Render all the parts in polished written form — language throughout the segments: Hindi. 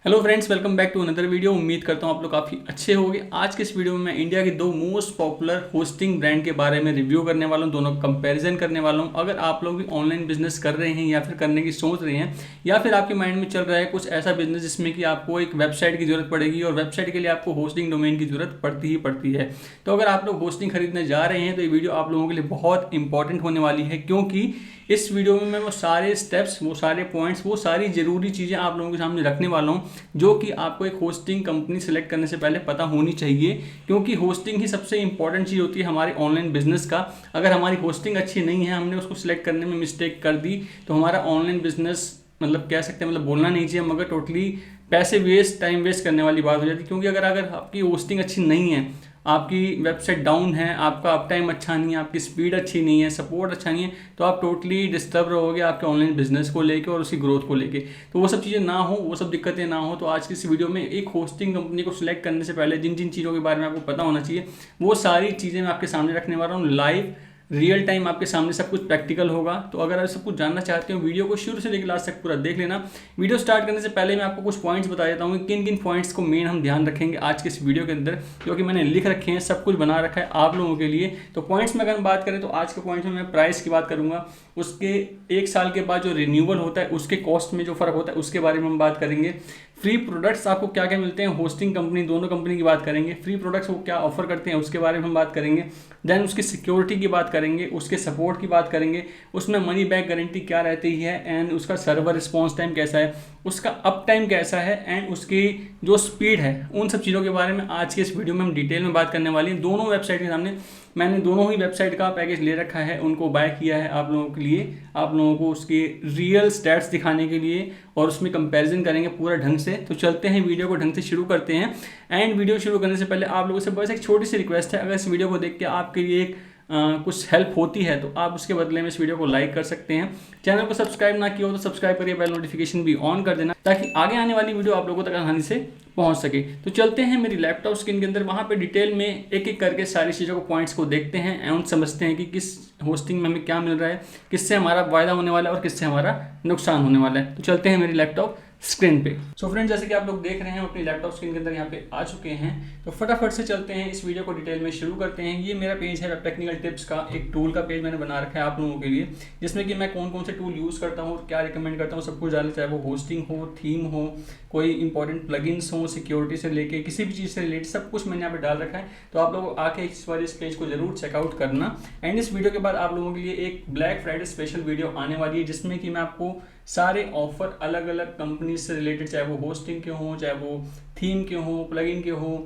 Hello friends, welcome back to another video. उम्मीद करता हूँ आप लोग काफ़ी अच्छे होंगे। आज के इस वीडियो में मैं इंडिया के दो मोस्ट पॉपुलर होस्टिंग ब्रांड के बारे में रिव्यू करने वाला हूँ, दोनों कंपैरिजन करने वाला हूँ। अगर आप लोग भी ऑनलाइन बिजनेस कर रहे हैं या फिर करने की सोच रहे हैं या फिर आपके माइंड में चल रहा है कुछ ऐसा बिजनेस जिसमें कि आपको एक वेबसाइट की जरूरत पड़ेगी और वेबसाइट के लिए आपको होस्टिंग डोमेन की जरूरत पड़ती ही पड़ती है, तो अगर आप लोग होस्टिंग खरीदने जा रहे हैं तो ये वीडियो आप लोगों के लिए बहुत इंपॉर्टेंट होने वाली है, क्योंकि इस वीडियो में मैं वो सारे स्टेप्स, वो सारे पॉइंट्स, वो सारी ज़रूरी चीज़ें आप लोगों के सामने रखने वाला हूँ जो कि आपको एक होस्टिंग कंपनी सेलेक्ट करने से पहले पता होनी चाहिए। क्योंकि होस्टिंग ही सबसे इंपॉर्टेंट चीज़ होती है हमारे ऑनलाइन बिजनेस का। अगर हमारी होस्टिंग अच्छी नहीं है, हमने उसको सिलेक्ट करने में मिस्टेक कर दी, तो हमारा ऑनलाइन बिजनेस मतलब कह सकते हैं, मतलब बोलना नहीं चाहिए मगर टोटली पैसे वेस्ट, टाइम वेस्ट करने वाली बात हो जाती है। क्योंकि अगर आपकी होस्टिंग अच्छी नहीं है, आपकी वेबसाइट डाउन है, आपका अप टाइम अच्छा नहीं है, आपकी स्पीड अच्छी नहीं है, सपोर्ट अच्छा नहीं है, तो आप टोटली डिस्टर्ब रहोगे आपके ऑनलाइन बिजनेस को लेके और उसकी ग्रोथ को लेके। तो वो सब चीज़ें ना हो, वो सब दिक्कतें ना हो, तो आज की इस वीडियो में एक होस्टिंग कंपनी को सिलेक्ट करने से पहले जिन जिन चीज़ों के बारे में आपको पता होना चाहिए वो सारी चीज़ें मैं आपके सामने रखने वाला हूँ। लाइव रियल टाइम आपके सामने सब कुछ प्रैक्टिकल होगा। तो अगर आप सब कुछ जानना चाहते हो, वीडियो को शुरू से लेकर लास्ट तक पूरा देख लेना। वीडियो स्टार्ट करने से पहले मैं आपको कुछ पॉइंट्स बता देता हूँ, किन किन पॉइंट्स को मेन हम ध्यान रखेंगे आज के इस वीडियो के अंदर, क्योंकि मैंने लिख रखे हैं, सब कुछ बना रखा है आप लोगों के लिए। तो पॉइंट्स में अगर हम बात करें तो आज के पॉइंट्स में मैं प्राइस की बात करूंगा, उसके एक साल के बाद जो रिन्यूअल होता है उसके कॉस्ट में जो फर्क होता है उसके बारे में हम बात करेंगे। फ्री प्रोडक्ट्स आपको क्या क्या मिलते हैं, होस्टिंग कंपनी, दोनों कंपनी की बात करेंगे। फ्री प्रोडक्ट्स वो क्या ऑफर करते हैं उसके बारे में हम बात करेंगे। देन उसकी सिक्योरिटी की बात करेंगे, उसके सपोर्ट की बात करेंगे, उसमें मनी बैक गारंटी क्या रहती है, एंड उसका सर्वर रिस्पॉन्स टाइम कैसा है, उसका अप टाइम कैसा है, एंड उसकी जो स्पीड है, उन सब चीज़ों के बारे में आज के इस वीडियो में हम डिटेल में बात करने वाली हैं। दोनों वेबसाइट के सामने मैंने दोनों ही वेबसाइट का पैकेज ले रखा है, उनको बाय किया है आप लोगों के लिए, आप लोगों को उसके रियल स्टैट्स दिखाने के लिए, और उसमें कंपैरिजन करेंगे पूरा ढंग से। तो चलते हैं, वीडियो को ढंग से शुरू करते हैं। एंड वीडियो शुरू करने से पहले आप लोगों से बस एक छोटी सी रिक्वेस्ट है, अगर इस वीडियो को देख के आपके लिए एक कुछ हेल्प होती है तो आप उसके बदले में इस वीडियो को लाइक कर सकते हैं। चैनल को सब्सक्राइब ना किया हो तो सब्सक्राइब करिए, बेल नोटिफिकेशन भी ऑन कर देना ताकि आगे आने वाली वीडियो आप लोगों तक आसानी से पहुंच सके। तो चलते हैं मेरी लैपटॉप स्क्रीन के अंदर, वहां पे डिटेल में एक एक करके सारी चीज़ों को, पॉइंट्स को देखते हैं एवं समझते हैं कि किस होस्टिंग में हमें क्या मिल रहा है, किससे हमारा फायदा होने वाला है और किससे हमारा नुकसान होने वाला है। तो चलते हैं मेरी लैपटॉप स्क्रीन पे। सो फ्रेंड, जैसे कि आप लोग देख रहे हैं अपनी लैपटॉप स्क्रीन के अंदर यहाँ पे आ चुके हैं, तो फटाफट से चलते हैं, इस वीडियो को डिटेल में शुरू करते हैं। ये मेरा पेज है वेब टेक्निकल टिप्स का, एक टूल का पेज मैंने बना रखा है आप लोगों के लिए, जिसमें कि मैं कौन कौन से टूल यूज़ करता हूँ और क्या रिकमेंड करता हूँ सब कुछ डालना, चाहे वो होस्टिंग हो, थीम हो, कोई इंपॉर्टेंट प्लगइन्स हो, सिक्योरिटी से लेके किसी भी चीज़ से रिलेटेड सब कुछ मैंने यहाँ पे डाल रखा है। तो आप लोग आके इस बार इस पेज को जरूर चेकआउट करना। एंड इस वीडियो के बाद आप लोगों के लिए एक ब्लैक फ्राइडे स्पेशल वीडियो आने वाली है, जिसमें कि मैं आपको सारे ऑफर अलग अलग कंपनी से रिलेटेड, चाहे वो होस्टिंग के हों, चाहे वो थीम के हों, प्लगइन के हों,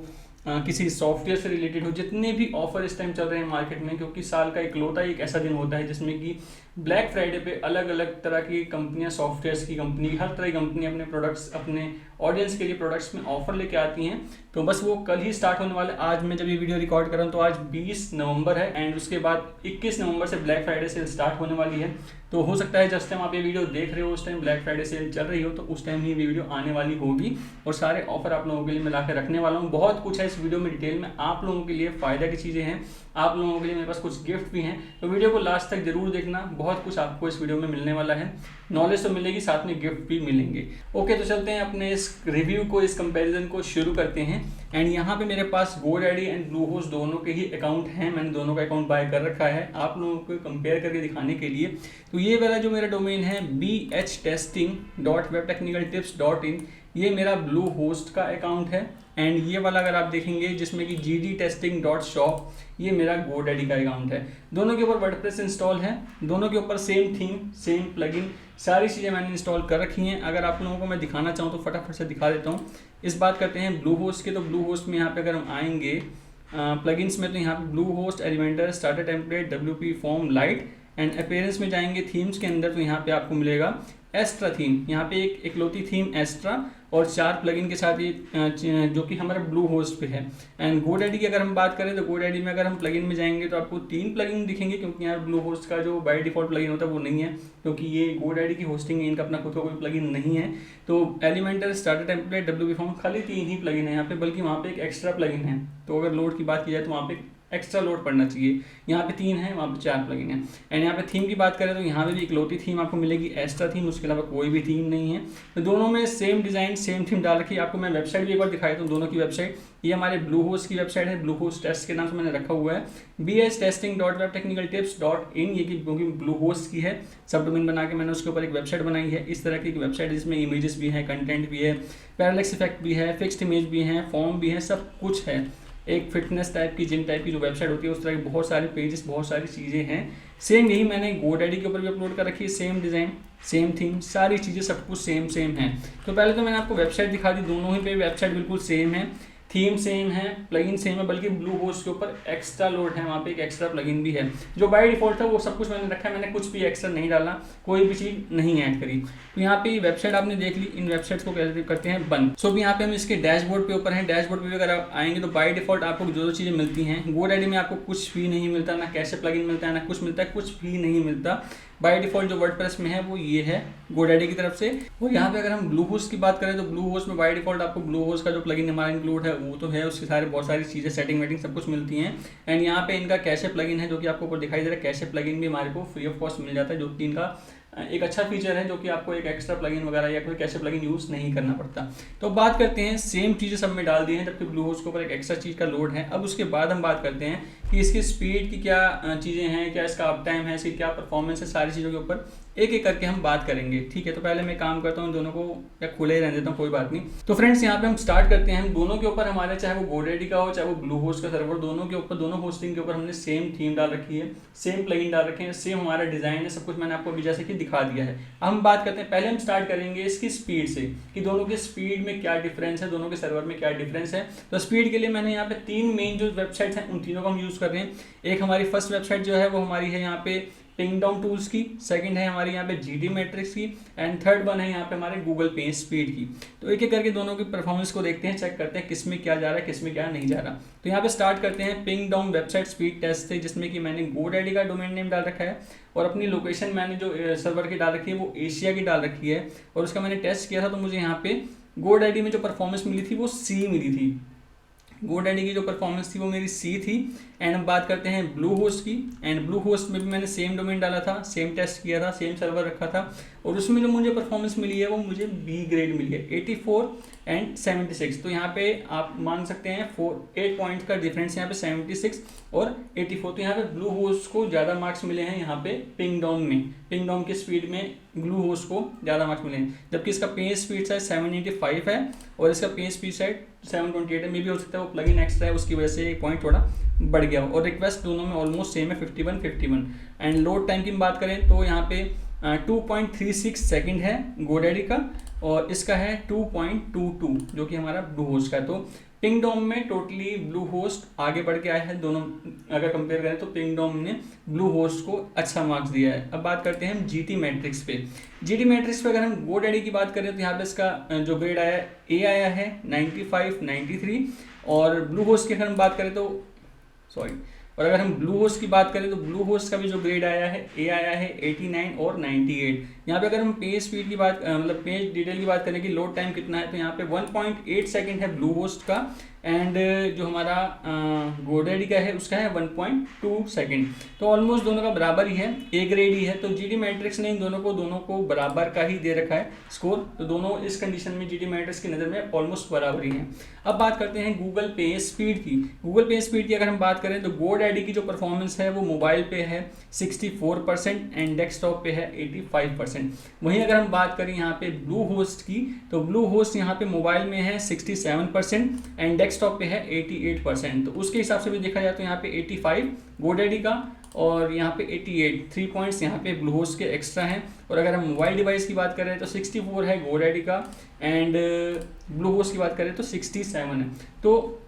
किसी सॉफ्टवेयर से रिलेटेड हो, जितने भी ऑफर इस टाइम चल रहे हैं मार्केट में, क्योंकि साल का इकलौता एक ऐसा दिन होता है जिसमें कि ब्लैक फ्राइडे पे अलग अलग तरह की कंपनियां, सॉफ्टवेयर्स की कंपनी, हर तरह की कंपनी अपने प्रोडक्ट्स, अपने ऑडियंस के लिए प्रोडक्ट्स में ऑफर लेके आती हैं। तो बस वो कल ही स्टार्ट होने वाला है। आज मैं जब ये वीडियो रिकॉर्ड कर रहा हूँ तो आज 20 नवंबर है, एंड उसके बाद 21 नवंबर से ब्लैक फ्राइडे सेल स्टार्ट होने वाली है। तो हो सकता है जिस टाइम आप ये वीडियो देख रहे हो उस टाइम ब्लैक फ्राइडे सेल चल रही हो, तो उस टाइम ही वीडियो आने वाली होगी और सारे ऑफर आप लोगों के लिए मिला के रखने वाला हूँ। बहुत कुछ है इस वीडियो में डिटेल में, आप लोगों के लिए फ़ायदा की चीज़ें हैं, आप लोगों के लिए मेरे पास कुछ गिफ्ट भी हैं। तो वीडियो को लास्ट तक जरूर देखना, बहुत कुछ आपको इस वीडियो में मिलने वाला है, नॉलेज तो मिलेगी, साथ में गिफ्ट भी मिलेंगे। ओके, तो चलते हैं अपने इस रिव्यू को, इस कंपैरिजन को शुरू करते हैं। एंड यहाँ पे मेरे पास GoDaddy एंड ब्लूहोस्ट दोनों के ही अकाउंट हैं, मैंने दोनों का अकाउंट बाय कर रखा है आप लोगों को कंपेयर करके दिखाने के लिए। तो ये वाला जो मेरा डोमेन है bhtesting.webtechnicaltips.in, ये मेरा ब्लूहोस्ट का अकाउंट है। एंड ये वाला अगर आप देखेंगे जिसमें कि gdtesting.shop, ये मेरा GoDaddy का अकाउंट है। दोनों के ऊपर वर्डप्रेस इंस्टॉल है, दोनों के ऊपर सेम थीम, सेम प्लगइन, सारी चीज़ें मैंने इंस्टॉल कर रखी हैं। अगर आप लोगों को मैं दिखाना चाहूँ तो फटाफट से दिखा देता हूँ। इस बात करते हैं ब्लूहोस्ट के, तो ब्लूहोस्ट में यहाँ पे अगर हम आएंगे प्लगइन्स में, तो यहाँ पे Bluehost, Elementor, starter template, WP form, light and appearance में जाएंगे थीम्स के अंदर, तो यहाँ पे आपको मिलेगा एस्ट्रा थीम। यहाँ पे एक इकलौती थीम एस्ट्रा और 4 प्लगइन के साथ ये जो कि हमारा ब्लूहोस्ट पे है। एंड GoDaddy की अगर हम बात करें तो GoDaddy में अगर हम प्लगइन में जाएंगे तो आपको 3 प्लगइन दिखेंगे, क्योंकि यहाँ ब्लूहोस्ट का जो बाय डिफॉल्ट प्लगइन होता है वो नहीं है, क्योंकि ये GoDaddy की होस्टिंग है, इनका अपना खुद का कोई प्लगइन नहीं है। तो Elementor, starter template, WP form, खाली 3 ही प्लगइन है यहाँ पे, बल्कि वहाँ पे एक एक्स्ट्रा प्लगइन है। तो अगर लोड की बात की जाए तो वहाँ पे एक्स्ट्रा लोड पड़ना चाहिए। यहाँ पे 3 है, वहाँ पे 4 प्लगइन है। एंड यहाँ पे थीम की बात करें तो यहाँ पे भी इकलौती थीम आपको मिलेगी एस्ट्रा थीम, उसके अलावा कोई भी थीम नहीं है। तो दोनों में सेम डिज़ाइन सेम थीम डाल रखी है। आपको मैं वेबसाइट भी एक बार दिखाई दूँ, दोनों की वेबसाइट। ये हमारे ब्लू होस्ट की वेबसाइट है, ब्लू होस्ट टेस्ट के नाम से मैंने रखा हुआ है, bstesting.webtechnicaltips.in, ये क्योंकि ब्लू होस्ट की है, सब डोमेन बना के मैंने उसके ऊपर एक वेबसाइट बनाई है। इस तरह की एक वेबसाइट जिसमें इमेजेस भी हैं, कंटेंट भी है, पैरालेक्स इफेक्ट भी है, फिक्स्ड इमेज भी है, फॉर्म भी है, सब कुछ है। एक फिटनेस टाइप की, जिम टाइप की जो वेबसाइट होती है उस तरह की बहुत सारे पेजेस, बहुत सारी चीज़ें हैं। सेम यही मैंने GoDaddy के ऊपर भी अपलोड कर रखी है, सेम डिज़ाइन सेम थीम, सारी चीज़ें सब कुछ सेम है। तो पहले तो मैंने आपको वेबसाइट दिखा दी, दोनों ही पे वेबसाइट बिल्कुल सेम है, थीम सेम है, प्लगइन सेम है, बल्कि ब्लू होस्ट के ऊपर एक्स्ट्रा लोड है, वहाँ पे एक एक्स्ट्रा प्लगइन भी है। जो बाय डिफॉल्ट था वो सब कुछ मैंने रखा है, मैंने कुछ भी एक्स्ट्रा नहीं डाला, कोई भी चीज़ नहीं ऐड करी। तो यहाँ पे वेबसाइट आपने देख ली, इन वेबसाइट्स को कैसे करते हैं बंद। सो यहाँ पे हम इसके डैशबोर्ड पे ऊपर हैं। डैशबोर्ड पे अगर आप आएंगे तो बाय डिफॉल्ट आपको जो चीज़ें मिलती हैं, GoDaddy में आपको कुछ भी नहीं मिलता, ना कैसे प्लगइन मिलता है, ना कुछ मिलता है, कुछ भी नहीं मिलता। बाय डिफॉल्ट जो वर्डप्रेस में है वो ये है GoDaddy की तरफ से। और यहाँ पे अगर हम ब्लू होस्ट की बात करें तो ब्लू होस्ट में बाय डिफॉल्ट आपको ब्लू होस्ट का जो प्लगइन हमारा इंक्लूड है वो तो है, उसके सारे बहुत सारी चीज़ें सेटिंग वेटिंग सब कुछ मिलती हैं। एंड यहाँ पे इनका कैशे प्लगइन है जो कि आपको ऊपर दिखाई दे रहा है, कैशे प्लगइन भी हमारे को फ्री ऑफ कॉस्ट मिल जाता है, जो कि इनका एक अच्छा फीचर है, जो कि आपको एक एक्स्ट्रा प्लगइन वगैरह या कोई कैशे प्लगइन यूज़ नहीं करना पड़ता। तो बात करते हैं, सेम चीज़ें सब में डाल दी हैं, जबकि ब्लू होस्ट के ऊपर एक एक्स्ट्रा चीज़ का लोड है। अब उसके बाद हम बात करते हैं कि इसकी स्पीड की क्या चीज़ें हैं, क्या इसका अप टाइम है, इसकी क्या परफॉर्मेंस है, सारी चीज़ों के ऊपर एक एक करके हम बात करेंगे। ठीक है, तो पहले मैं काम करता हूँ, दोनों को या खुले ही रहने देता हूँ, कोई बात नहीं। तो फ्रेंड्स यहाँ पे हम स्टार्ट करते हैं। दोनों के ऊपर हमारे, चाहे वो GoDaddy का हो चाहे वो ब्लू होस्ट का सर्वर, दोनों के ऊपर, दोनों होस्टिंग के ऊपर हमने सेम थीम डाल रखी है, सेम प्लगइन डाल रखे हैं, सेम हमारा डिज़ाइन है, सब कुछ मैंने आपको अभी जैसे कि दिखा दिया है। हम बात करते हैं, पहले हम स्टार्ट करेंगे इसकी स्पीड से कि दोनों के स्पीड में क्या डिफरेंस है, दोनों के सर्वर में क्या डिफरेंस है। तो स्पीड के लिए मैंने यहाँ पे 3 मेन जो वेबसाइट्स हैं उन तीनों को हम यूज़ कर रहे हैं। एक हमारी फर्स्ट वेबसाइट जो है वो हमारी है यहाँ पे पिंगडॉम टूल्स की, सेकंड है हमारी यहाँ पे GT मैट्रिक्स की, एंड थर्ड वन है यहाँ पे हमारे गूगल पे स्पीड की। तो एक एक करके दोनों की परफॉर्मेंस को देखते हैं, चेक करते हैं किस में क्या जा रहा है, किस में क्या नहीं जा रहा। तो यहाँ पे स्टार्ट करते हैं पिंगडॉम वेबसाइट स्पीड टेस्ट से, जिसमें कि मैंने GoDaddy का डोमेन नेम डाल रखा है और अपनी लोकेशन मैंने जो सर्वर की डाल रखी है वो एशिया की डाल रखी है। और उसका मैंने टेस्ट किया था तो मुझे यहाँ पे GoDaddy में जो परफॉर्मेंस मिली थी वो C मिली थी। GoDaddy की जो परफॉर्मेंस थी वो मेरी C थी। एंड हम बात करते हैं ब्लू होस्ट की, एंड ब्लू होस्ट में भी मैंने सेम डोमेन डाला था, सेम टेस्ट किया था, सेम सर्वर रखा था, और उसमें जो मुझे परफॉर्मेंस मिली है वो मुझे B ग्रेड मिली है, 84 एंड 76। तो यहाँ पे आप मान सकते हैं 8 पॉइंट्स का डिफरेंस, यहाँ पे 76 और 84। तो यहाँ पे ब्लू होस्ट को ज़्यादा मार्क्स मिले हैं, यहाँ पे पिंगडॉम में, पिंगडॉम की स्पीड में ब्लू होस्ट को ज़्यादा मार्क्स मिले हैं, जबकि इसका पेज स्पीड साइज 785 है और इसका पेज स्पीड साइज 728 है। मे भी हो सकता है वो प्लगइन एक्स्ट्रा है, उसकी वजह से एक पॉइंट थोड़ा बढ़ गया हो। और रिक्वेस्ट दोनों में ऑलमोस्ट सेम है, 51। एंड लोड टाइम की बात करें तो यहाँ पे 2.36 सेकंड है GoDaddy का और इसका है 2.22 जो कि हमारा ब्लू होस्ट का है। तो पिंगडॉम में टोटली ब्लू होस्ट आगे बढ़ के आया है, दोनों अगर कंपेयर करें तो पिंगडॉम ने ब्लू होस्ट को अच्छा मार्क्स दिया है। अब बात करते हैं हम GT मैट्रिक्स पे। GT मैट्रिक्स पे अगर हम GoDaddy की बात करें तो यहाँ पे इसका जो ग्रेड आया है A आया है 95, 93, और ब्लू होस्ट की अगर हम बात करें तो और अगर हम ब्लू होस्ट की बात करें तो ब्लू होस्ट का भी जो ग्रेड आया है A आया है 89 और 98। यहाँ पे अगर हम पेज स्पीड की बात मतलब पेज डिटेल की बात करें कि लोड टाइम कितना है तो यहाँ पे 1.8 सेकंड है ब्लू होस्ट का, एंड जो हमारा GoDaddy का है उसका है 1.2 सेकंड। तो ऑलमोस्ट दोनों का बराबर ही है, A ग्रेड ही है। तो GT मैट्रिक्स ने इन दोनों को बराबर का ही दे रखा है स्कोर। तो दोनों इस कंडीशन में GT मैट्रिक्स की नज़र में ऑलमोस्ट बराबर ही है। अब बात करते हैं गूगल पे स्पीड की। गूगल पे स्पीड की अगर हम बात करें तो GoDaddy की जो परफॉर्मेंस है वो मोबाइल पे है 64% एंड डेस्कटॉप पे है 85%। वहीं अगर हम बात करें यहाँ पे ब्लू होस्ट की तो ब्लू होस्ट यहाँ पे मोबाइल में है 67% एंड डेस्कटॉप पे है 88%। तो उसके हिसाब से भी देखा जाए तो यहाँ पे 85 GoDaddy का और यहाँ पे 88, 3 पॉइंट्स यहाँ पे ब्लू होस्ट के एक्स्ट्रा हैं। और अगर हम मोबाइल डिवाइस की बात करें तो 64 है GoDaddy का एंड ब्लू होस्ट की बात करें तो 67 है। तो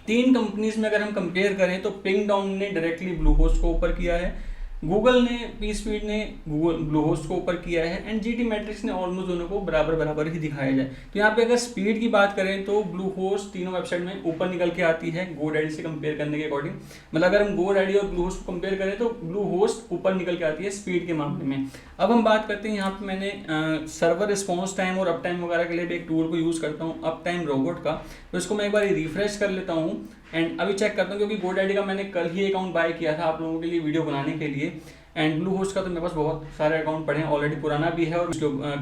3 कंपनीज में अगर हम कंपेयर करें तो पिंगडॉम ने डायरेक्टली ब्लू होस्ट को ऊपर किया है, गूगल ने पी स्पीड ने गूगल ब्लू होस्ट को ऊपर किया है, एंड GT मैट्रिक्स ने ऑलमोस्ट दोनों को बराबर ही दिखाया जाए। तो यहाँ पे अगर स्पीड की बात करें तो ब्लू होस्ट तीनों वेबसाइट में ऊपर निकल के आती है GoDaddy से कंपेयर करने के अकॉर्डिंग। मतलब अगर हम GoDaddy और ब्लू होस्ट को कंपेयर करें तो ब्लू होस्ट ऊपर निकल के आती है स्पीड के मामले में। अब हम बात करते हैं, यहाँ पे मैंने सर्वर रिस्पॉन्स टाइम और अप टाइम वगैरह के लिए भी एक टूल को यूज़ करता हूँ, अप टाइम रोबोट का। तो इसको मैं एक बार रिफ्रेश कर लेता हूँ एंड अभी चेक करता हूँ, क्योंकि GoDaddy का मैंने कल ही अकाउंट बाय किया था आप लोगों के लिए वीडियो बनाने के लिए। एंड ब्लू होस्ट का तो मेरे पास बहुत सारे अकाउंट पड़े हैं ऑलरेडी, पुराना भी है और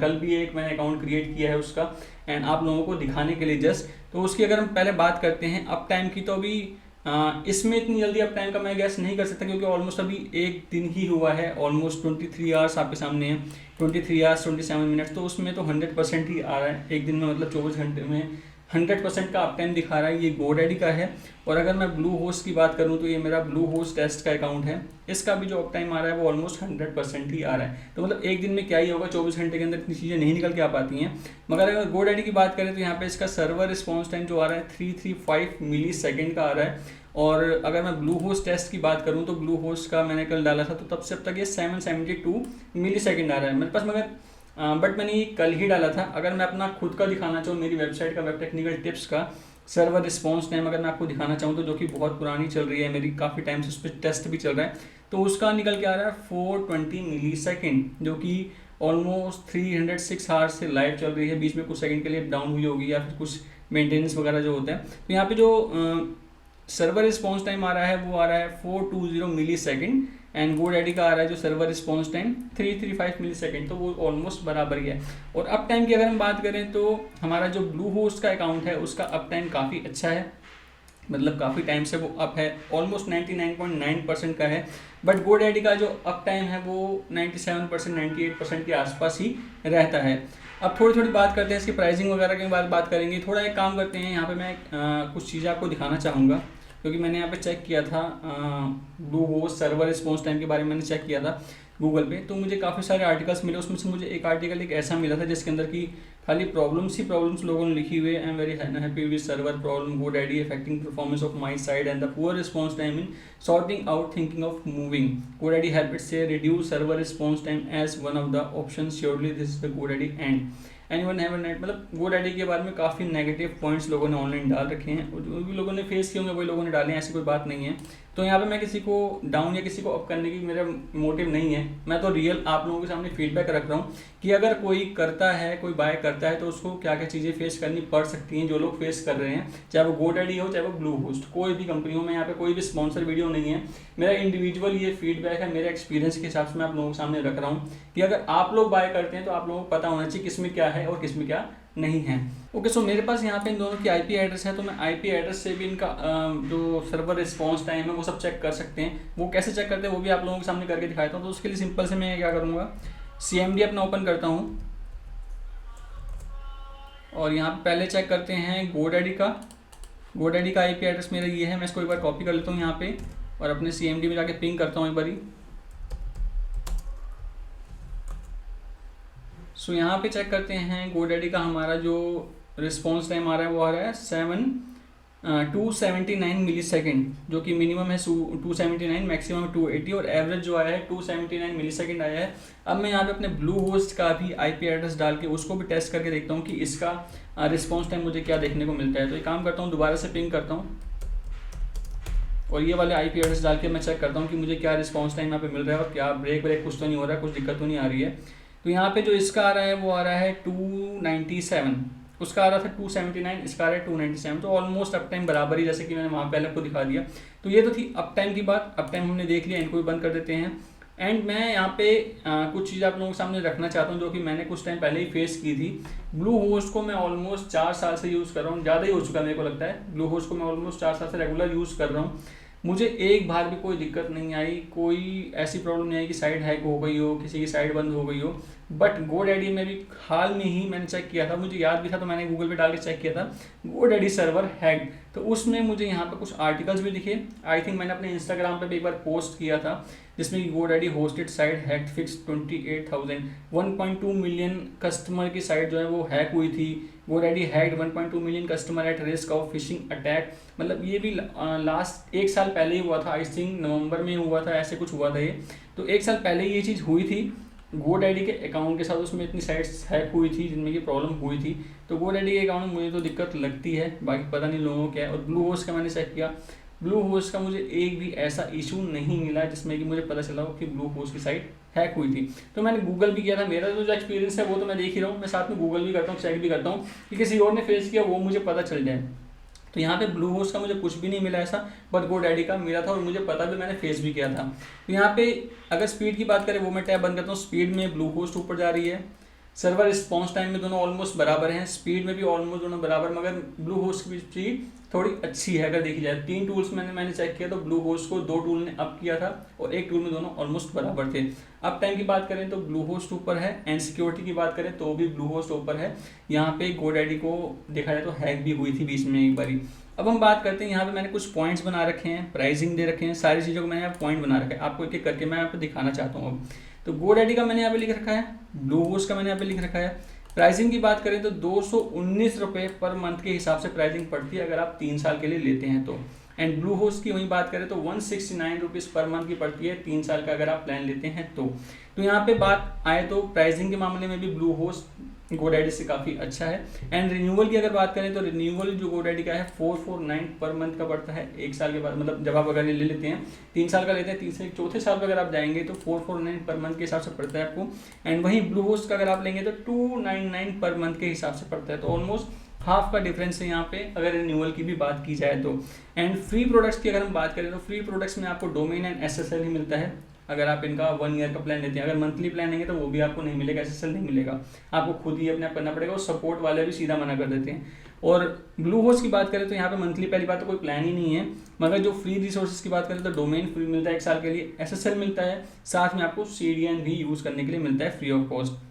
कल भी एक मैंने अकाउंट क्रिएट किया है उसका, एंड आप लोगों को दिखाने के लिए जस्ट। तो उसकी अगर हम पहले बात करते हैं अप टाइम की, तो अभी इसमें इतनी जल्दी अप टाइम का मैं गैस नहीं कर सकता, क्योंकि ऑलमोस्ट अभी एक दिन ही हुआ है, ऑलमोस्ट 23 आवर्स आपके सामने है, 23 आवर्स 27 मिनट्स। तो उसमें तो 100% ही आ रहा है एक दिन में, मतलब 24 घंटे में 100% का अप टाइम दिखा रहा है। ये GoDaddy का है। और अगर मैं ब्लू होस्ट की बात करूं तो ये मेरा ब्लू होस्ट टेस्ट का अकाउंट है, इसका भी जो अप टाइम आ रहा है वो ऑलमोस्ट 100% ही आ रहा है। तो मतलब एक दिन में क्या ही होगा, 24 घंटे के अंदर इतनी चीज़ें नहीं निकल के आ पाती हैं। मगर अगर GoDaddy की बात करें तो यहाँ पे इसका सर्वर रिस्पॉन्स टाइम जो आ रहा है 335 मिली सेकेंड का आ रहा है। और अगर मैं ब्लू होस्ट टेस्ट की बात करूँ तो ब्लू होस्ट का मैंने कल डाला था, तो तब से अब तक ये 772 मिली सेकेंड आ रहा है मेरे पास। मगर बट मैंने ये कल ही डाला था। अगर मैं अपना खुद का दिखाना चाहूँ, मेरी वेबसाइट का वेब टेक्निकल टिप्स का सर्वर रिस्पॉन्स टाइम अगर मैं आपको दिखाना चाहूँ तो, जो कि बहुत पुरानी चल रही है मेरी, काफ़ी टाइम से उस पर टेस्ट भी चल रहा है, तो उसका निकल के आ रहा है 420 मिली सेकेंड, जो कि ऑलमोस्ट 306 आवर्स से लाइव चल रही है। बीच में कुछ सेकंड के लिए डाउन हुई होगी या फिर कुछ मेंटेनेंस वगैरह जो होता है। तो यहाँ पे जो सर्वर रिस्पॉन्स टाइम आ रहा है वो आ रहा है 420 मिली सेकेंड, एंड GoDaddy का आ रहा है जो सर्वर रिस्पॉन्स टाइम 335 मिली सेकेंड, तो वो ऑलमोस्ट बराबर ही है। और अप टाइम की अगर हम बात करें तो हमारा जो ब्लू होस्ट का अकाउंट है उसका अप टाइम काफ़ी अच्छा है, मतलब काफ़ी टाइम से वो अप है, ऑलमोस्ट 99.9% का है। बट GoDaddy का जो अप टाइम है वो 97% 98% के आसपास ही रहता है। अब थोड़ी बात करते हैं इसकी प्राइसिंग वगैरह के बाद बात करेंगे। थोड़ा एक काम करते हैं, यहाँ पे मैं कुछ चीज़ें आपको दिखाना चाहूँगा, क्योंकि मैंने यहाँ पे चेक किया था blue host server response time के बारे में मैंने चेक किया था गूगल पे, तो मुझे काफ़ी सारे आर्टिकल्स मिले। उसमें से मुझे एक आर्टिकल एक ऐसा मिला था जिसके अंदर की खाली प्रॉब्लम्स ही प्रॉब्लम्स लोगों ने लिखी हुई है। I am very happy with server problem, GoDaddy affecting performance of my side and the poor response time in sorting out thinking of moving, GoDaddy help it से reduce server response time as one of the option, surely this is the GoDaddy and anyone have net. मतलब GoDaddy के बारे में काफ़ी नेगेटिव पॉइंट्स लोगों ने ऑनलाइन डाल रखे हैं, और जो भी लोगों ने फेस किए होंगे वही लोगों ने डाले हैं, ऐसी कोई बात नहीं है। तो यहाँ पे मैं किसी को डाउन या किसी को अप करने की मेरा मोटिव नहीं है, मैं तो रियल आप लोगों के सामने फीडबैक रख रहा हूँ कि अगर कोई करता है, कोई बाय करता है, तो उसको क्या क्या चीज़ें फेस करनी पड़ सकती हैं जो लोग फेस कर रहे हैं, चाहे वो GoDaddy हो चाहे वो ब्लू होस्ट, कोई भी कंपनी हो। मैं यहाँ पे कोई भी स्पॉन्सर वीडियो नहीं है, मेरा इंडिविजुअल ये फीडबैक है, मेरे एक्सपीरियंस के हिसाब से मैं आप लोगों के सामने रख रहा हूँ कि अगर आप लोग बाय करते हैं तो आप लोगों को पता होना चाहिए किसमें क्या है और किसमें क्या नहीं है। ओके, सो मेरे पास यहाँ पे इन दोनों की IP एड्रेस है, तो मैं IP एड्रेस से भी इनका जो सर्वर रिस्पॉन्स टाइम है वो सब चेक कर सकते हैं। वो कैसे चेक करते हैं वो भी आप लोगों के सामने करके दिखाता हूँ। तो उसके लिए सिंपल से मैं क्या करूँगा, CMD अपना ओपन करता हूँ, और यहाँ पे पहले चेक करते हैं GoDaddy का IP एड्रेस मेरा ये है। मैं इसको एक बार कॉपी कर लेता हूँ यहाँ पे, और अपने CMD में जाके पिंग करता हूँ एक बारी। सो यहाँ पे चेक करते हैं GoDaddy का हमारा जो रिस्पॉन्स टाइम आ रहा है वो आ रहा है 279 मिली सेकेंड, जो कि मिनिमम है 279, मैक्सिमम 280, और एवरेज जो आया है 279 मिली सेकेंड आया है। अब मैं यहाँ पे अपने ब्लू होस्ट का भी IP एड्रेस डाल के उसको भी टेस्ट करके देखता हूँ कि इसका रिस्पॉन्स टाइम मुझे क्या देखने को मिलता है। तो एक काम करता हूँ, दोबारा से पिंग करता हूँ, और ये वाले IP एड्रेस डाल के मैं चेक करता हूँ कि मुझे क्या रिस्पॉन्स टाइम यहाँ पे मिल रहा है, और क्या ब्रेक कुछ तो नहीं हो रहा है, कुछ दिक्कत तो नहीं आ रही है। तो यहाँ पे जो इसका आ रहा है वो आ रहा है 297, उसका आ रहा था 279, इसका आ रहा है 297, तो ऑलमोस्ट अप टाइम बराबर ही, जैसे कि मैंने वहाँ पहले आपको दिखा दिया। तो ये तो थी अप टाइम की बात, अप टाइम हमने देख लिया, इनको भी बंद कर देते हैं। एंड मैं यहाँ पे कुछ चीज़ आप लोगों के सामने रखना चाहता हूँ जो कि मैंने कुछ टाइम पहले ही फेस की थी। ब्लू होस्ट को मैं ऑलमोस्ट 4 साल से यूज़ कर रहा हूँ, ज़्यादा ही हो चुका है मेरे को लगता है। ब्लू होस्ट को मैं ऑलमोस्ट 4 साल से रेगुलर यूज़ कर रहा हूँ, मुझे एक बार भी कोई दिक्कत नहीं आई, कोई ऐसी प्रॉब्लम नहीं आई कि साइट हैक हो गई हो, किसी की साइट बंद हो गई हो। बट GoDaddy में भी हाल में ही मैंने चेक किया था, मुझे याद भी था, तो मैंने गूगल पे डाल के चेक किया था GoDaddy सर्वर हैक। तो उसमें मुझे यहाँ पे कुछ आर्टिकल्स भी दिखे। आई थिंक मैंने अपने इंस्टाग्राम पे भी एक बार पोस्ट किया था, जिसमें कि GoDaddy hosted site hack fix 28,000, 1.2 million customer की साइट जो है वो हैक हुई थी। GoDaddy hacked 1.2 million customer at risk of phishing attack. मतलब ये भी लास्ट 1 साल पहले ही हुआ था, आई थिंक नवंबर में हुआ था, ऐसे कुछ हुआ था ये। तो 1 साल पहले ये चीज़ हुई थी GoDaddy के अकाउंट के साथ, उसमें इतनी साइट्स हैक हुई थी जिनमें की प्रॉब्लम हुई थी। तो GoDaddy के अकाउंट में मुझे तो दिक्कत लगती है, बाकी पता नहीं लोगों को क्या है। और ब्लू होस्ट का मैंने चेक किया, ब्लू होस्ट का मुझे एक भी ऐसा इशू नहीं मिला जिसमें कि मुझे पता चला हो कि ब्लू होस्ट की साइट हैक हुई थी। तो मैंने गूगल भी किया था, मेरा जो एक्सपीरियंस है वो तो मैं देख ही रहा हूँ, मैं साथ में गूगल भी करता हूँ, चेक भी करता हूँ कि किसी और ने फेस किया वो मुझे पता चल जाए। तो यहाँ पे ब्लू होस्ट का मुझे कुछ भी नहीं मिला ऐसा, बट GoDaddy का मिला था और मुझे पता भी, मैंने फेस भी किया था। तो यहाँ पे अगर स्पीड की बात करें, वो मैं टैब बंद करता हूँ, स्पीड में ब्लू होस्ट ऊपर जा रही है, सर्वर रिस्पॉन्स टाइम में दोनों ऑलमोस्ट बराबर हैं, स्पीड में भी ऑलमोस्ट दोनों बराबर, मगर ब्लू होस्ट की स्पीड थोड़ी अच्छी है अगर देखी जाए। 3 टूल्स मैंने चेक किया तो ब्लू होस्ट को 2 टूल ने अप किया था और 1 टूल में दोनों ऑलमोस्ट बराबर थे। अप टाइम की बात करें तो ब्लू होस्ट ऊपर है, एंड सिक्योरिटी की बात करें तो भी ब्लू होस्ट ऊपर है। यहाँ पे GoDaddy को देखा जाए तो हैक भी हुई थी बीच में एक बारी। अब हम बात करते हैं, यहाँ पे मैंने कुछ पॉइंट्स बना रखे हैं, प्राइसिंग दे रखे हैं, सारी चीज़ों को मैंने यहाँ पॉइंट बना रखा है, आपको एक एक करके मैं यहाँ पे दिखाना चाहता हूँ। अब तो GoDaddy का मैंने यहाँ पे लिख रखा है, ब्लू होस्ट का मैंने यहाँ पे लिख रखा है। प्राइसिंग की बात करें तो 219 रुपये पर मंथ के हिसाब से प्राइसिंग पड़ती है अगर आप 3 साल के लिए लेते हैं तो। एंड ब्लू होस्ट की वहीं बात करें तो 169 रुपीज़ पर मंथ की पड़ती है 3 साल का अगर आप प्लान लेते हैं तो। यहाँ पे बात आए तो प्राइसिंग के मामले में भी ब्लू होस्ट GoDaddy से काफ़ी अच्छा है। एंड रिन्यूअल की अगर बात करें तो रिन्यूअल जो GoDaddy का है 449 पर मंथ का पड़ता है 1 साल के बाद, मतलब जब आप अगर ले लेते हैं 3 साल का लेते हैं, तीसरे चौथे साल पर अगर आप जाएंगे तो 449 पर मंथ के हिसाब से पड़ता है आपको। एंड वहीं ब्लू होस्ट का अगर आप लेंगे तो 299 पर मंथ के हिसाब से पड़ता है, तो ऑलमोस्ट हाफ का डिफरेंस है यहाँ पे अगर रिन्यूअल की भी बात की जाए तो। एंड फ्री प्रोडक्ट्स की अगर हम बात करें तो फ्री प्रोडक्ट्स में आपको डोमेन एंड SSL ही मिलता है अगर आप इनका 1 ईयर का प्लान लेते हैं। अगर मंथली प्लान लेंगे तो वो भी आपको नहीं मिलेगा, SSL नहीं मिलेगा, आपको खुद ही अपने आप करना पड़ेगा और सपोर्ट वाले भी सीधा मना कर देते हैं। और ब्लू होस्ट की बात करें तो यहाँ पे मंथली पहली बात तो कोई प्लान ही नहीं है, मगर जो फ्री रिसोर्सेज की बात करें तो डोमेन फ्री मिलता है 1 साल के लिए, SSL मिलता है, साथ में आपको CDN भी यूज़ करने के लिए मिलता है फ्री ऑफ कॉस्ट।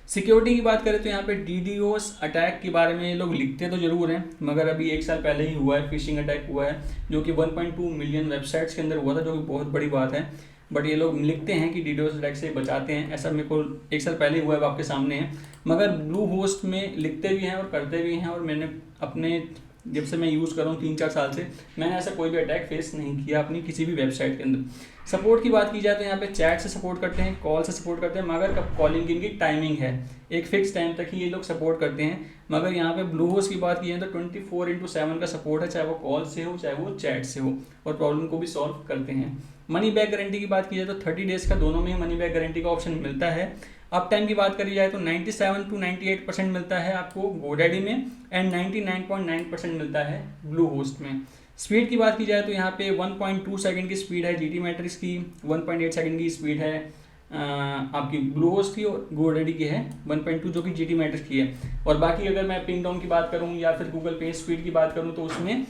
सिक्योरिटी की बात करें तो यहाँ पे DDoS अटैक के बारे में ये लोग लिखते तो जरूर हैं, मगर अभी 1 साल पहले ही हुआ है, फिशिंग अटैक हुआ है जो कि 1.2 मिलियन वेबसाइट्स के अंदर हुआ था, जो कि बहुत बड़ी बात है। बट ये लोग लिखते हैं कि DDoS अटैक से बचाते हैं, ऐसा मेरे को 1 साल पहले हुआ है, आपके सामने है। मगर ब्लू होस्ट में लिखते भी हैं और करते भी हैं, और मैंने अपने जब से मैं यूज़ कर रहा हूँ 3-4 साल से, मैंने ऐसा कोई भी अटैक फेस नहीं किया अपनी किसी भी वेबसाइट के अंदर। सपोर्ट की बात की जाए तो यहाँ पे चैट से सपोर्ट करते हैं, कॉल से सपोर्ट करते हैं, मगर कब कॉलिंग की इनकी टाइमिंग है, एक फिक्स टाइम तक ही ये लोग सपोर्ट करते हैं। मगर यहाँ पे ब्लू होस्ट की बात की जाए तो 24/7 का सपोर्ट है, चाहे वो कॉल से हो चाहे वो चैट से हो, और प्रॉब्लम को भी सॉल्व करते हैं। मनी बैक गारंटी की बात की जाए तो 30 डेज़ का दोनों में ही मनी बैक गारंटी का ऑप्शन मिलता है। अप टाइम की बात करी जाए तो 97 to 98% मिलता है आपको GoDaddy में, एंड 99.9% मिलता है ब्लू होस्ट में। स्पीड की बात की जाए तो यहाँ पे 1.2 सेकंड की स्पीड है GT मैट्रिक्स की, 1.8 सेकंड की स्पीड है आपकी ब्लू होस्ट की, और GoDaddy की है 1.2 जो कि GT मैट्रिक्स की है। और बाकी अगर मैं पिंग डाउन की बात करूँ या फिर गूगल पेज स्पीड की बात करूँ तो उसमें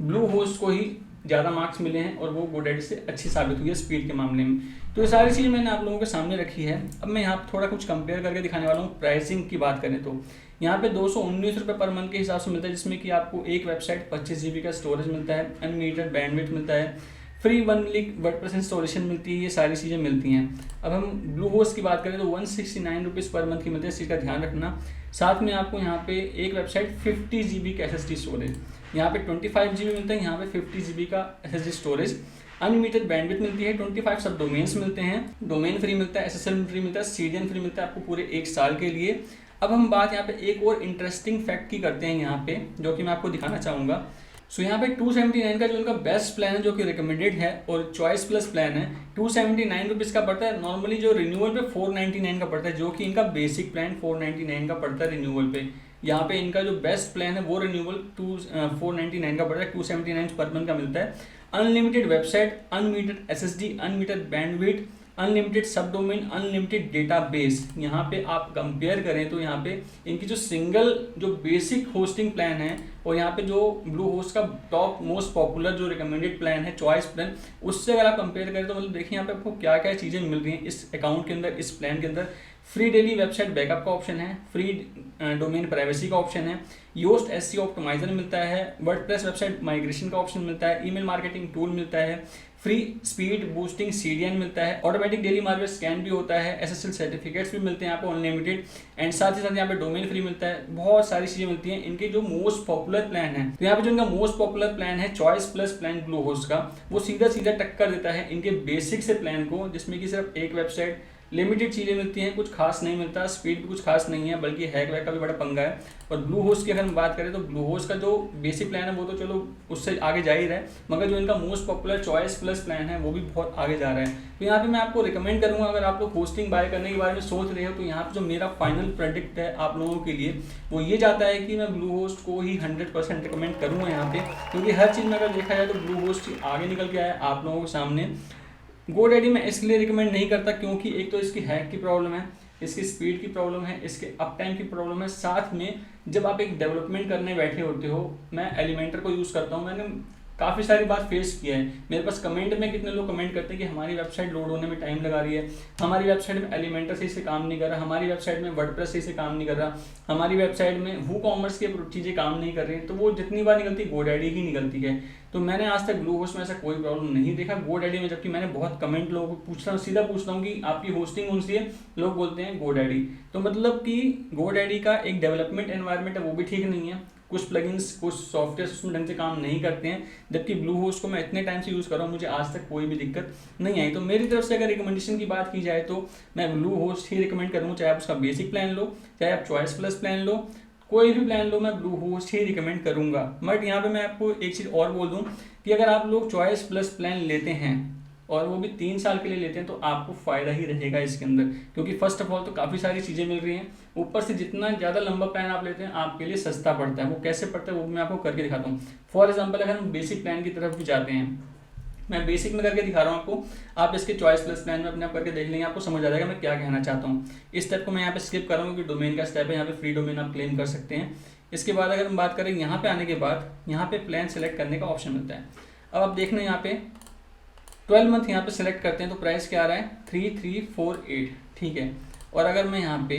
ब्लू होस्ट को ही ज़्यादा मार्क्स मिले हैं और वो GoDaddy से अच्छी साबित हुई है स्पीड के मामले में। तो ये सारी चीज़ें मैंने आप लोगों के सामने रखी है। अब मैं यहाँ पर थोड़ा कुछ कंपेयर करके दिखाने वाला हूँ। प्राइसिंग की बात करें तो यहाँ पे 219 रुपये पर मंथ के हिसाब से मिलता है, जिसमें कि आपको एक वेबसाइट 25 GB का स्टोरेज मिलता है, अनलिमिटेड बैंडविड्थ मिलता है, फ्री 1 वीक वर्डप्रेस इंस्टॉलेशन मिलती है, ये सारी चीज़ें मिलती हैं। अब हम ब्लू होस्ट की बात करें तो 169 रुपीज़ पर मंथ की मिलती है, इस चीज़ का ध्यान रखना। साथ में आपको यहाँ पे एक वेबसाइट 50 GB का SSD स्टोरेज, यहाँ पे 25 GB मिलता है, यहाँ पे 50 GB का SSD स्टोरेज, अनलिमिटेड बैंडविड्थ मिलती है, 25 सब डोमेन्स मिलते हैं, डोमेन फ्री मिलता है, SSL फ्री मिलता है, CDN फ्री मिलता है आपको पूरे 1 साल के लिए। अब हम बात यहाँ पे एक और इंटरेस्टिंग फैक्ट की करते हैं यहाँ पे, जो कि मैं आपको दिखाना चाहूँगा। सो यहाँ पे 279 का जो उनका बेस्ट प्लान है जो कि रिकमेंडेड है और चॉइस प्लस प्लान है, 279 रुपीज़ का पड़ता है। नॉर्मली जो रिन्यूअल पे 499 का पड़ता है, जो कि इनका बेसिक प्लान 499 का पड़ता है रिन्यूअल पे। यहाँ पे इनका जो बेस्ट प्लान है वो रिन्यूअल 499 का पड़ता है, 279 पर मंथ का मिलता है। Unlimited website, unlimited SSD, unlimited bandwidth, unlimited सब डोमेन, अनलिमिटेड डेटाबेस। यहाँ पे आप कंपेयर करें तो यहाँ पे इनकी जो सिंगल जो बेसिक होस्टिंग प्लान है और यहाँ पे जो ब्लू होस्ट का टॉप मोस्ट पॉपुलर जो रिकमेंडेड प्लान है चॉइस प्लान, उससे अगर आप कंपेयर करें तो मतलब देखिए यहाँ पे आपको क्या क्या चीज़ें मिल रही हैं इस अकाउंट के अंदर, इस प्लान के अंदर। फ्री डेली वेबसाइट बैकअप का ऑप्शन है, फ्री डोमेन प्राइवेसी का ऑप्शन है, योस्ट SEO ऑप्टिमाइजर मिलता है, वर्डप्रेस वेबसाइट माइग्रेशन का ऑप्शन मिलता है, ईमेल मार्केटिंग टूल मिलता है, फ्री स्पीड बूस्टिंग CDN मिलता है, ऑटोमेटिक डेली मार्केट स्कैन भी होता है, SSL सर्टिफिकेट्स भी मिलते हैं आपको अनलिमिटेड, एंड साथ ही साथ यहाँ पे डोमेन फ्री मिलता है। बहुत सारी चीज़ें मिलती हैं। इनके जो मोस्ट पॉपुलर प्लान है, तो यहाँ पे जो इनका मोस्ट पॉपुलर प्लान है choice plus plan blue host का, वो सीधा सीधा टक्कर देता है इनके बेसिक से प्लान को, जिसमें कि सिर्फ एक वेबसाइट लिमिटेड चीज़ें मिलती हैं, कुछ खास नहीं मिलता, स्पीड भी कुछ खास नहीं है, बल्कि हैक वैक का भी बड़ा पंगा है। और ब्लू होस्ट की अगर हम बात करें तो ब्लू होस्ट का जो बेसिक प्लान है वो तो चलो उससे आगे जा ही रहा है, मगर जो इनका most popular choice plus plan है वो भी बहुत आगे जा रहा है। तो यहाँ पे मैं आपको रिकमेंड करूँगा, अगर आप लोग होस्टिंग बाय करने के बारे में सोच रहे हो तो यहाँ पे जो मेरा फाइनल प्रेडिक्ट है आप लोगों के लिए वो ये जाता है कि मैं ब्लू होस्ट को ही 100% रिकमेंड करूँगा यहाँ पे, क्योंकि हर चीज़ में अगर देखा जाए तो ब्लू होस्ट आगे निकल के आया आप लोगों के सामने। GoDaddy मैं इसलिए रिकमेंड नहीं करता क्योंकि एक तो इसकी हैक की प्रॉब्लम है, इसकी स्पीड की प्रॉब्लम है, इसके अप टाइम की प्रॉब्लम है, साथ में जब आप एक डेवलपमेंट करने बैठे होते हो, मैं एलिमेंटर को यूज़ करता हूँ, मैंने काफ़ी सारी बात फेस किया है। मेरे पास कमेंट में कितने लोग कमेंट करते हैं कि हमारी वेबसाइट लोड होने में टाइम लगा रही है, हमारी वेबसाइट में एलिमेंटर सही से काम नहीं कर रहा, हमारी वेबसाइट में वर्डप्रेस सही से काम नहीं कर रहा, हमारी वेबसाइट में वूकॉमर्स की चीज़ें काम नहीं कर रही हैं। तो वो जितनी बार निकलती है GoDaddy ही निकलती है। तो मैंने आज तक ब्लू होस्ट में ऐसा कोई प्रॉब्लम नहीं देखा GoDaddy में, जबकि मैंने बहुत कमेंट लोगों को पूछता हूँ, सीधा पूछता हूँ कि आपकी होस्टिंग कौन सी है, लोग बोलते हैं GoDaddy। तो मतलब कि GoDaddy का एक डेवलपमेंट एनवायरनमेंट है वो भी ठीक नहीं है, कुछ प्लगइन्स कुछ सॉफ्टवेयर उसमें ढंग से काम नहीं करते हैं, जबकि ब्लू होस्ट को मैं इतने टाइम से यूज़ कर रहा हूँ, मुझे आज तक कोई भी दिक्कत नहीं आई। तो मेरी तरफ से अगर रिकमेंडेशन की बात की जाए तो मैं ब्लू होस्ट ही रिकमेंड करूँगा, चाहे आप उसका बेसिक प्लान लो, चाहे आप चॉइस प्लस प्लान लो, कोई भी प्लान लो, मैं ब्लू होस्ट ही रिकमेंड करूँगा। बट यहाँ पे मैं आपको एक चीज़ और बोल दूँ कि अगर आप लोग चॉइस प्लस प्लान लेते हैं और वो भी 3 साल के लिए लेते हैं तो आपको फ़ायदा ही रहेगा इसके अंदर, क्योंकि फर्स्ट ऑफ ऑल तो काफ़ी सारी चीज़ें मिल रही हैं, ऊपर से जितना ज़्यादा लंबा प्लान आप लेते हैं आपके लिए सस्ता पड़ता है। वो कैसे पड़ता है वो मैं आपको करके दिखाता हूँ। फॉर एग्जाम्पल अगर हम बेसिक प्लान की तरफ भी जाते हैं, मैं बेसिक में करके दिखा रहा हूँ आपको, आप इसके चॉइस प्लस प्लान में अपने आप करके देख लेंगे, आपको समझ आ जाएगा मैं क्या कहना चाहता हूँ। इस स्टेप को मैं यहाँ पे स्किप कर रहा हूँ क्योंकि डोमेन का स्टेप है, यहाँ पे फ्री डोमेन आप क्लेम कर सकते हैं। इसके बाद अगर हम बात करें यहाँ पे आने के बाद यहाँ पे प्लान सेलेक्ट करने का ऑप्शन मिलता है। अब आप देखना यहाँ पे 12 मंथ यहाँ पे सेलेक्ट करते हैं तो प्राइस क्या आ रहा है 3348, ठीक है। और अगर मैं यहाँ पे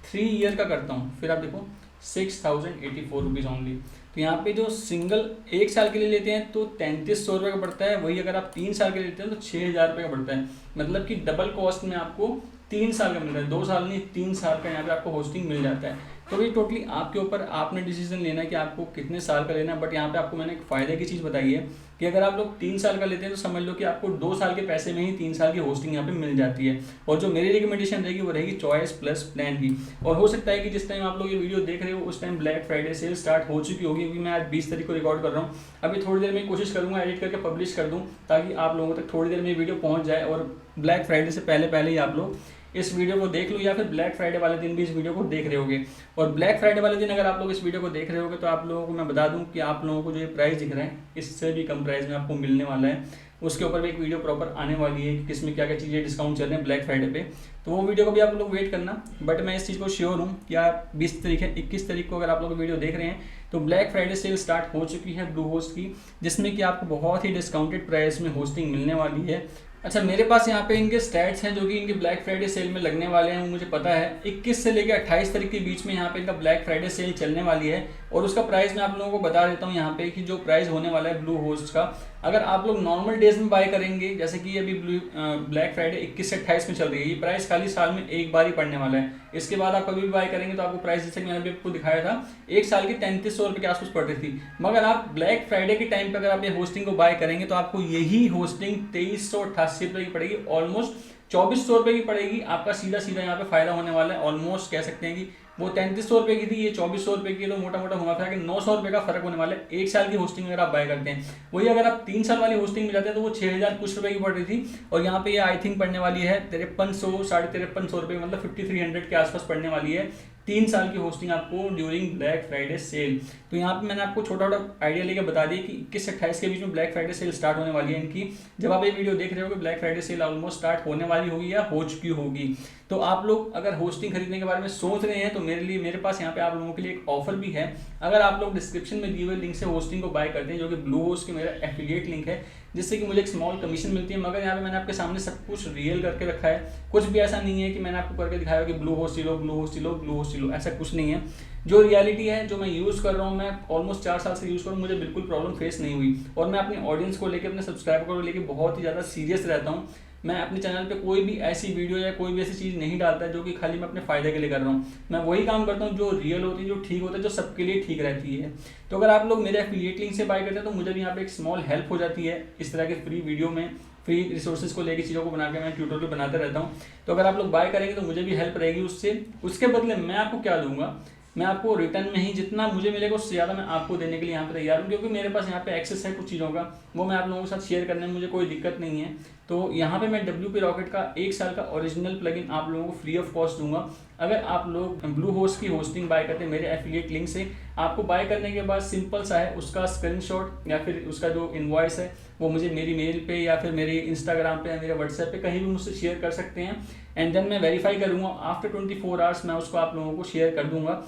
3 ईयर का करता हूँ फिर आप देखो 6084 रुपीज़ ओनली। तो यहाँ पे जो सिंगल 1 साल के लिए लेते हैं तो 3300 रुपये का पड़ता है, वही अगर आप 3 साल के लिए लेते हैं तो 6000 रुपये का पड़ता है। मतलब कि डबल कॉस्ट में आपको 3 साल का मिल रहा है, 2 साल नहीं 3 साल का यहाँ पे आपको होस्टिंग मिल जाता है। तो ये टोटली आपके ऊपर, आपने डिसीजन लेना है कि आपको कितने साल का लेना है। बट यहाँ पे आपको मैंने एक फ़ायदे की चीज़ बताई है कि अगर आप लोग 3 साल का लेते हैं तो समझ लो कि आपको 2 साल के पैसे में ही 3 साल की होस्टिंग यहाँ पे मिल जाती है। और जो मेरी रिकमेंडेशन रहेगी वो रहेगी चॉइस प्लस प्लान की। और हो सकता है कि जिस टाइम आप लोग ये वीडियो देख रहे हो उस time black Friday sale start हो चुकी होगी, क्योंकि मैं आज 20 तारीख को रिकॉर्ड कर रहा हूँ। अभी थोड़ी देर में कोशिश करूँगा एडिट करके पब्लिश कर दूँ ताकि आप लोगों तक थोड़ी देर में वीडियो पहुँच जाए और ब्लैक फ्राइडे से पहले ही आप लोग इस वीडियो को देख लो, या फिर ब्लैक फ्राइडे वाले दिन भी इस वीडियो को देख रहे होगे। और ब्लैक फ्राइडे वाले दिन अगर आप लोग इस वीडियो को देख रहे होगे तो आप लोगों को मैं बता दूं कि आप लोगों को जो ये प्राइस दिख रहा है इससे भी कम प्राइस में आपको मिलने वाला है। उसके ऊपर भी एक वीडियो प्रॉपर आने वाली है कि किसमें क्या क्या चीज़ें डिस्काउंट चल रहे हैं ब्लैक फ्राइडे पे, तो वो वीडियो को भी आप लोग वेट करना। बट मैं इस चीज़ को श्योर हूँ कि आप 20 तारीख है 21 तारीख को अगर आप लोग वीडियो देख रहे हैं तो ब्लैक फ्राइडे सेल स्टार्ट हो चुकी है ब्लू होस्ट की, जिसमें कि आपको बहुत ही डिस्काउंटेड प्राइस में होस्टिंग मिलने वाली है। अच्छा, मेरे पास यहाँ पे इनके स्टैट्स हैं जो कि इनके ब्लैक फ्राइडे सेल में लगने वाले हैं, वो मुझे पता है 21 से लेकर 28 तारीख के बीच में यहाँ पे इनका ब्लैक फ्राइडे सेल चलने वाली है। और उसका प्राइस मैं आप लोगों को बता देता हूँ यहाँ पे कि जो प्राइस होने वाला है ब्लू होस्ट का, अगर आप लोग नॉर्मल डेज में बाय करेंगे, जैसे कि अभी ब्लैक फ्राइडे 21 से 28 में चल रही है, ये प्राइस खाली साल में एक बार ही पड़ने वाला है। इसके बाद आप कभी भी बाय करेंगे तो आपको प्राइस, जैसे कि मैंने अभी आपको दिखाया था, 1 साल की 3300 रुपये के आसपास पड़ रही थी। मगर आप ब्लैक फ्राइडे के टाइम पर अगर आप ये होस्टिंग को बाय करेंगे तो आपको यही होस्टिंग 2388 रुपये की पड़ेगी, ऑलमोस्ट 2400 रुपये की पड़ेगी। आपका सीधा यहाँ पे फायदा होने वाला है। ऑलमोस्ट कह सकते हैं कि वो 3300 रुपये की थी, ये 2400 रुपये की, तो मोटा मोटा घुमा फिरा के 900 रुपये का फर्क होने वाला है 1 साल की होस्टिंग अगर आप बाय करते हैं। वही अगर आप 3 साल वाली होस्टिंग में जाते हैं तो वो 6000 कुछ रुपये की पड़ रही थी, और यहाँ पे ये आई थिंक पड़ने वाली है 5300 5350 रुपये, मतलब 5300 के आसपास पड़ने वाली है 3 साल की होस्टिंग आपको ड्यूरिंग ब्लैक फ्राइडे सेल। तो यहाँ पे मैंने आपको छोटा छोटा आइडिया लेकर बता दिया कि 21 से 28 के बीच में ब्लैक फ्राइडे सेल स्टार्ट होने वाली है इनकी। जब आप ये वीडियो देख रहे हो कि black Friday sale almost start होने वाली होगी या हो चुकी होगी, तो आप लोग अगर होस्टिंग खरीदने के बारे में सोच रहे हैं तो मेरे पास यहाँ पे आप लोगों के लिए एक ऑफर भी है। अगर आप लोग डिस्क्रिप्शन में दिए हुए लिंक से होस्टिंग को बाय करते हैं, जो कि ब्लू होस्ट की मेरा एफिलिएट लिंक है, जिससे कि मुझे एक स्मॉल कमीशन मिलती है। मगर यहाँ पे मैंने आपके सामने सब कुछ रियल करके रखा है, कुछ भी ऐसा नहीं है कि मैंने आपको करके दिखाया कि ब्लू होस्ट लो ब्लू होस्ट लो ब्लू होस्ट लो, ऐसा कुछ नहीं है। जो रियलिटी है, जो मैं यूज़ कर रहा हूँ, मैं ऑलमोस्ट 4 साल से यूज़ कर रहा हूँ, मुझे बिल्कुल प्रॉब्लम फेस नहीं हुई। और मैं अपनी ऑडियंस को लेकर, अपने सब्सक्राइबर को लेकर बहुत ही ज़्यादा सीरियस रहता हूँ। मैं अपने चैनल पे कोई भी ऐसी वीडियो या कोई भी ऐसी चीज़ नहीं डालता जो कि खाली मैं अपने फ़ायदे के लिए कर रहा हूँ। मैं वही काम करता हूँ जो रियल होती है, जो ठीक होता है, जो सबके लिए ठीक रहती है। तो अगर आप लोग मेरे एफिलिएट लिंक से बाय करते हैं तो मुझे भी यहाँ पे एक स्मॉल हेल्प हो जाती है इस तरह के फ्री वीडियो में, फ्री रिसोर्सेज को लेकर चीज़ों को बना के मैं ट्यूटोरियल बनाते रहता हूँ। तो अगर आप लोग बाय करेंगे तो मुझे भी हेल्प रहेगी उससे। उसके बदले मैं आपको क्या दूंगा, मैं आपको रिटर्न में ही जितना मुझे मिलेगा उससे ज़्यादा मैं आपको देने के लिए यहाँ पे तैयार हूँ, क्योंकि मेरे पास यहाँ पे एक्सेस है कुछ चीज़ों का, वो मैं आप लोगों के साथ शेयर करने में मुझे कोई दिक्कत नहीं है। तो यहाँ पे मैं WP Rocket का 1 साल का ओरिजिनल प्लगइन आप लोगों को फ्री ऑफ कॉस्ट दूंगा। अगर आप लोग ब्लू होस्ट की होस्टिंग बाय करते हैं मेरे एफिलिएट लिंक से, आपको बाय करने के बाद सिंपल सा है, उसका स्क्रीनशॉट या फिर उसका जो इनवॉइस है वो मुझे मेरी मेल पे या फिर मेरे इंस्टाग्राम पे या मेरे व्हाट्सएप पे कहीं भी मुझसे शेयर कर सकते हैं। एंड देन मैं वेरीफाई करूँगा, आफ्टर 24 आवर्स मैं उसको आप लोगों को शेयर कर दूंगा,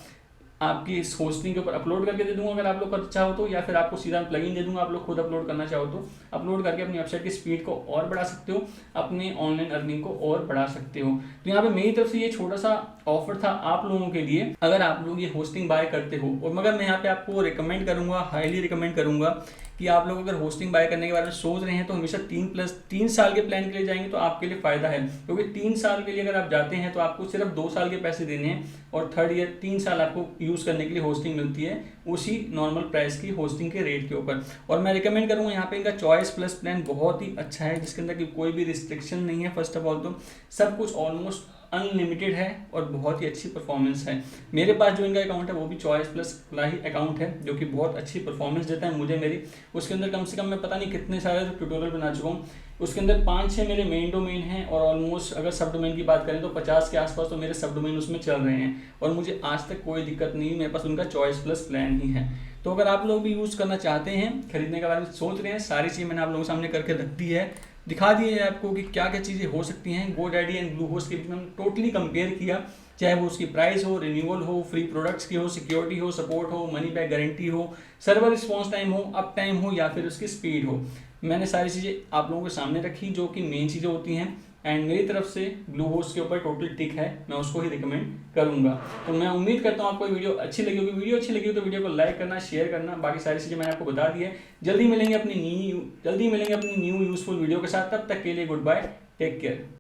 आपकी इस होस्टिंग के ऊपर अपलोड करके दे दूंगा अगर आप लोग करना चाहो तो, या फिर आपको सीधा प्लगइन दे दूंगा, आप लोग खुद अपलोड करना चाहो तो अपलोड करके अपनी वेबसाइट की स्पीड को और बढ़ा सकते हो, अपने ऑनलाइन अर्निंग को और बढ़ा सकते हो। तो यहाँ पे मेरी तरफ से ये छोटा सा ऑफर था आप लोगों के लिए, अगर आप लोग ये होस्टिंग बाय करते हो। और मगर मैं यहाँ पे आपको रिकमेंड करूंगा, हाईली रिकमेंड करूंगा कि आप लोग अगर होस्टिंग बाय करने के बारे में सोच रहे हैं तो हमेशा 3+3 साल के प्लान के लिए जाएंगे तो आपके लिए फायदा है, क्योंकि 3 साल के लिए अगर आप जाते हैं तो आपको सिर्फ 2 साल के पैसे देने हैं और थर्ड ईयर 3 साल आपको यूज़ करने के लिए होस्टिंग मिलती है उसी नॉर्मल प्राइस की होस्टिंग के रेट के ऊपर। और मैं रिकमेंड करूँगा यहाँ पे इनका चॉइस प्लस प्लान बहुत ही अच्छा है, जिसके अंदर कोई भी रिस्ट्रिक्शन नहीं है। फर्स्ट ऑफ ऑल तो सब कुछ ऑलमोस्ट अनलिमिटेड है और बहुत ही अच्छी परफॉर्मेंस है। मेरे पास जो इनका अकाउंट है वो भी चॉइस प्लस का ही अकाउंट है, जो कि बहुत अच्छी परफॉर्मेंस देता है मुझे मेरी। उसके अंदर कम से कम मैं पता नहीं कितने सारे ट्यूटोरियल बना चुका हूँ। उसके अंदर 5-6 मेरे मेन डोमेन हैं और ऑलमोस्ट अगर सब डोमेन की बात करें तो 50 के आसपास तो मेरे सब डोमेन उसमें चल रहे हैं और मुझे आज तक कोई दिक्कत नहीं, मेरे पास उनका चॉइस प्लस प्लान ही है। तो अगर आप लोग भी यूज़ करना चाहते हैं, खरीदने के बारे में सोच रहे हैं, सारी चीज़ मैंने आप लोगों के सामने करके रख दी है, दिखा दिए है आपको कि क्या क्या चीज़ें हो सकती हैं। GoDaddy एंड ब्लू होस्ट के बीच में हम टोटली कंपेयर किया, चाहे वो उसकी प्राइस हो, रिन्यूअल हो, फ्री प्रोडक्ट्स की हो, सिक्योरिटी हो, सपोर्ट हो, मनी बैक गारंटी हो, सर्वर रिस्पॉन्स टाइम हो, अप टाइम हो या फिर उसकी स्पीड हो। मैंने सारी चीज़ें आप लोगों के सामने रखी जो कि मेन चीज़ें होती हैं। एंड मेरी तरफ से ब्लू होस्ट के ऊपर टोटल टिक है, मैं उसको ही रिकमेंड करूंगा। तो मैं उम्मीद करता हूँ आपको वीडियो अच्छी लगी होगी। वीडियो अच्छी लगी हो तो वीडियो को लाइक करना, शेयर करना, बाकी सारी चीज़ें मैंने आपको बता दी है। जल्दी मिलेंगे अपनी न्यू यूजफुल वीडियो के साथ, तब तक के लिए गुड बाय, टेक केयर।